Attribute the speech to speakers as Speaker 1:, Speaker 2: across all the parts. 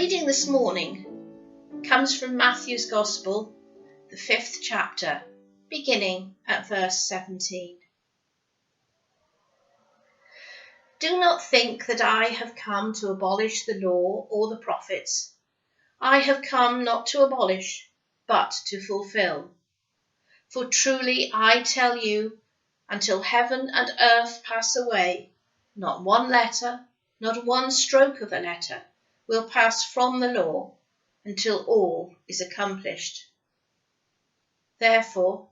Speaker 1: reading this morning comes from Matthew's Gospel, the 5th chapter, beginning at verse 17. Do not think that I have come to abolish the law or the prophets. I have come not to abolish, but to fulfill. For truly I tell you, until heaven and earth pass away, not one letter, not one stroke of a letter will pass from the law until all is accomplished. Therefore,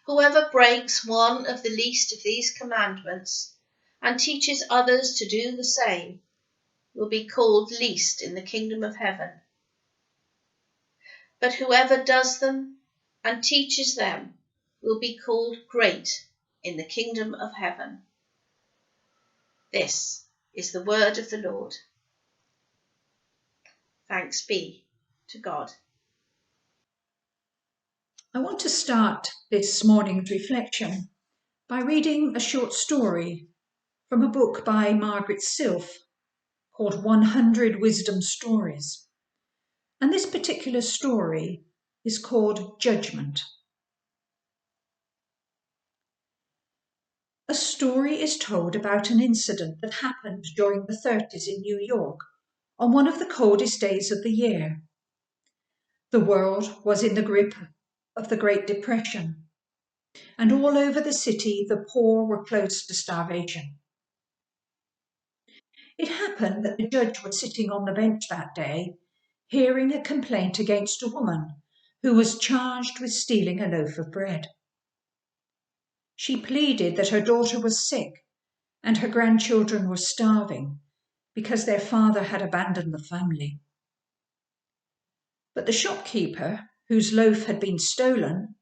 Speaker 1: whoever breaks one of the least of these commandments and teaches others to do the same will be called least in the kingdom of heaven. But whoever does them and teaches them will be called great in the kingdom of heaven. This is the word of the Lord. Thanks be to God.
Speaker 2: I want to start this morning's reflection by reading a short story from a book by Margaret Silf called 100 Wisdom Stories. And this particular story is called Judgment. A story is told about an incident that happened during the 30s in New York on one of the coldest days of the year. The world was in the grip of the Great Depression, and all over the city the poor were close to starvation. It happened that the judge was sitting on the bench that day, hearing a complaint against a woman who was charged with stealing a loaf of bread. She pleaded that her daughter was sick and her grandchildren were starving because their father had abandoned the family. But the shopkeeper, whose loaf had been stolen,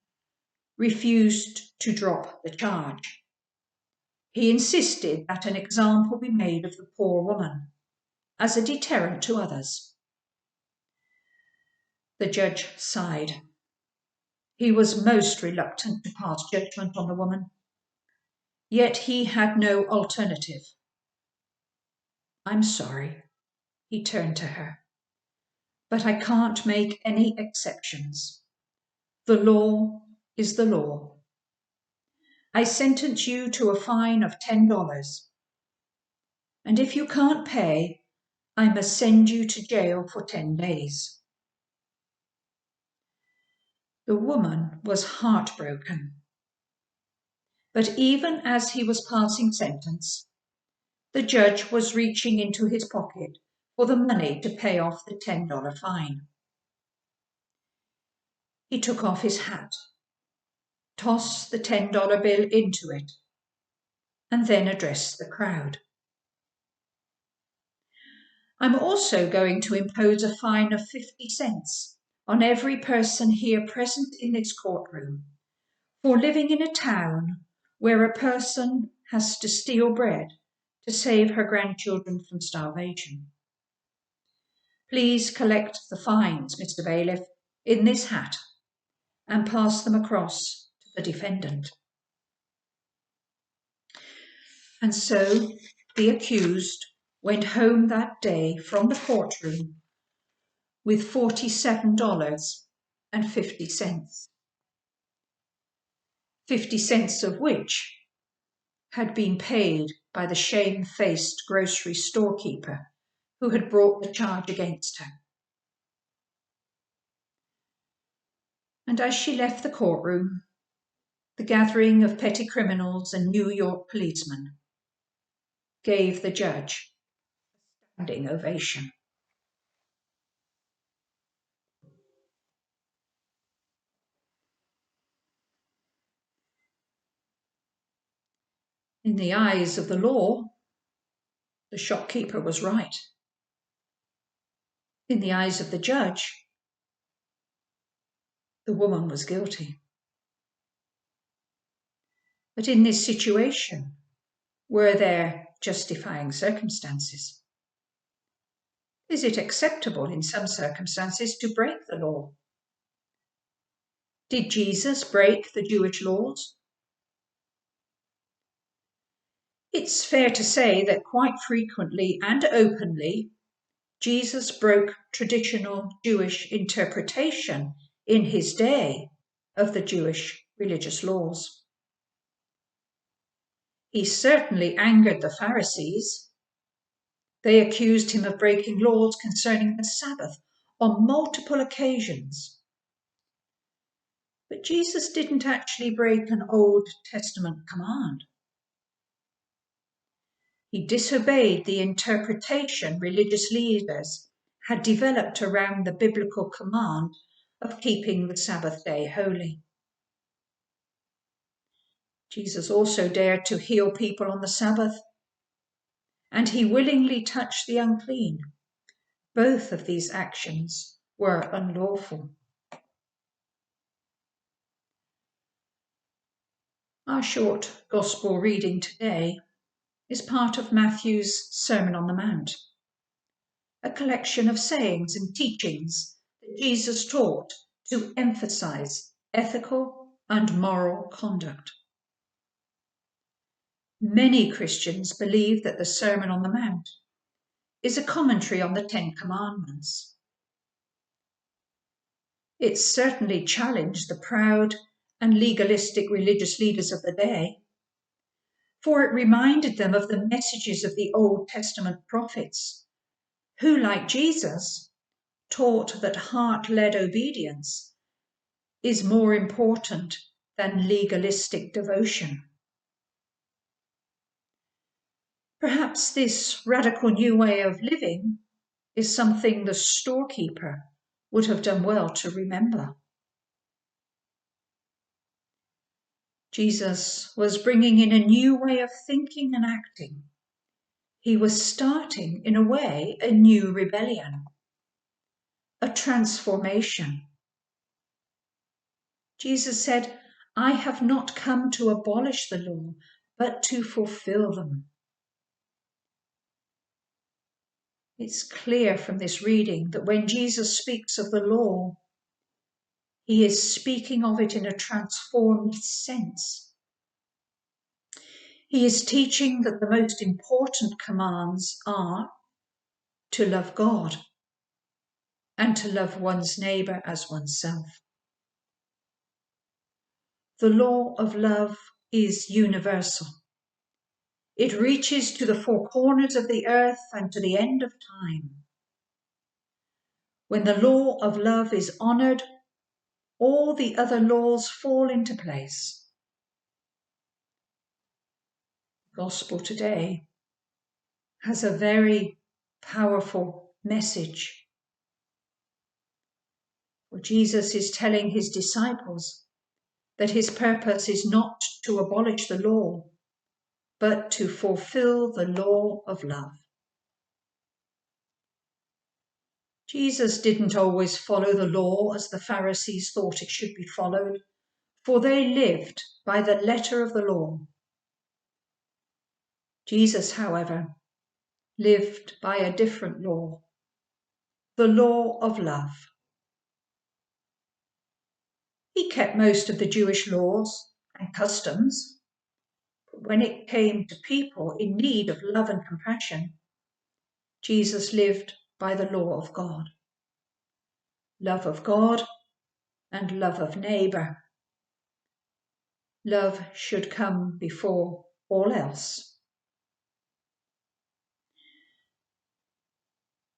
Speaker 2: refused to drop the charge. He insisted that an example be made of the poor woman as a deterrent to others. The judge sighed. He was most reluctant to pass judgment on the woman, yet he had no alternative. I'm sorry, he turned to her, but I can't make any exceptions. The law is the law. I sentence you to a fine of $10, and if you can't pay, I must send you to jail for 10 days. The woman was heartbroken. But even as he was passing sentence, the judge was reaching into his pocket for the money to pay off the $10 fine. He took off his hat, tossed the $10 bill into it, and then addressed the crowd. I'm also going to impose a fine of 50 cents on every person here present in this courtroom for living in a town where a person has to steal bread to save her grandchildren from starvation. Please collect the fines, Mr. Bailiff, in this hat and pass them across to the defendant. And so the accused went home that day from the courtroom with $47.50, 50 cents of which had been paid by the shamefaced grocery storekeeper who had brought the charge against her. And as she left the courtroom, the gathering of petty criminals and New York policemen gave the judge a standing ovation. In the eyes of the law, the shopkeeper was right. In the eyes of the judge, the woman was guilty. But in this situation, were there justifying circumstances? Is it acceptable in some circumstances to break the law? Did Jesus break the Jewish laws? It's fair to say that quite frequently and openly, Jesus broke traditional Jewish interpretation in his day of the Jewish religious laws. He certainly angered the Pharisees. They accused him of breaking laws concerning the Sabbath on multiple occasions. But Jesus didn't actually break an Old Testament command. He disobeyed the interpretation religious leaders had developed around the biblical command of keeping the Sabbath day holy. Jesus also dared to heal people on the Sabbath, and he willingly touched the unclean. Both of these actions were unlawful. Our short gospel reading today is part of Matthew's Sermon on the Mount, a collection of sayings and teachings that Jesus taught to emphasize ethical and moral conduct. Many Christians believe that the Sermon on the Mount is a commentary on the Ten Commandments. It certainly challenged the proud and legalistic religious leaders of the day, for it reminded them of the messages of the Old Testament prophets, who, like Jesus, taught that heart-led obedience is more important than legalistic devotion. Perhaps this radical new way of living is something the storekeeper would have done well to remember. Jesus was bringing in a new way of thinking and acting. He was starting, in a way, a new rebellion, a transformation. Jesus said, "I have not come to abolish the law, but to fulfill them." It's clear from this reading that when Jesus speaks of the law, he is speaking of it in a transformed sense. He is teaching that the most important commands are to love God and to love one's neighbour as oneself. The law of love is universal. It reaches to the four corners of the earth and to the end of time. When the law of love is honoured, all the other laws fall into place. The Gospel today has a very powerful message. For Jesus is telling his disciples that his purpose is not to abolish the law, but to fulfill the law of love. Jesus didn't always follow the law as the Pharisees thought it should be followed, for they lived by the letter of the law. Jesus, however, lived by a different law, the law of love. He kept most of the Jewish laws and customs, but when it came to people in need of love and compassion, Jesus lived by the law of God. Love of God and love of neighbour. Love should come before all else.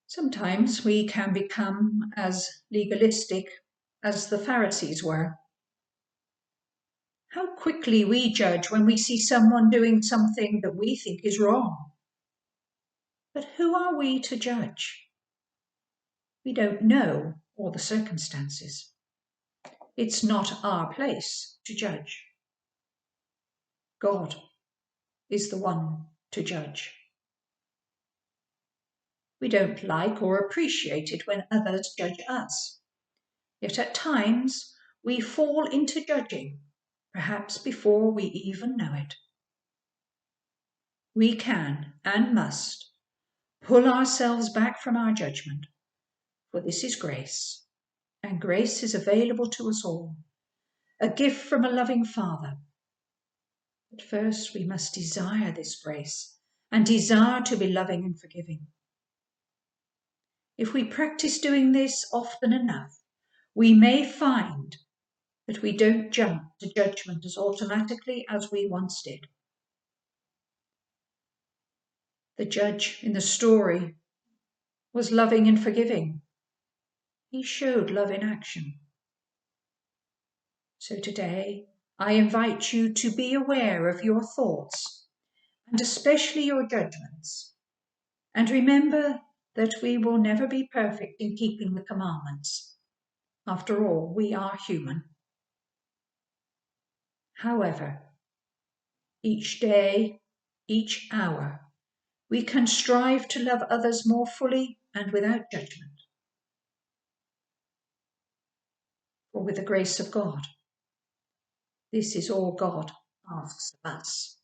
Speaker 2: Sometimes we can become as legalistic as the Pharisees were. How quickly we judge when we see someone doing something that we think is wrong. But who are we to judge? We don't know all the circumstances. It's not our place to judge. God is the one to judge. We don't like or appreciate it when others judge us. Yet at times we fall into judging, perhaps before we even know it. We can and must pull ourselves back from our judgment, for this is grace, and grace is available to us all, a gift from a loving Father. But first we must desire this grace and desire to be loving and forgiving. If we practice doing this often enough, we may find that we don't jump to judgment as automatically as we once did. The judge in the story was loving and forgiving. He showed love in action. So today, I invite you to be aware of your thoughts, and especially your judgments. And remember that we will never be perfect in keeping the commandments. After all, we are human. However, each day, each hour, we can strive to love others more fully and without judgment. For with the grace of God, this is all God asks of us.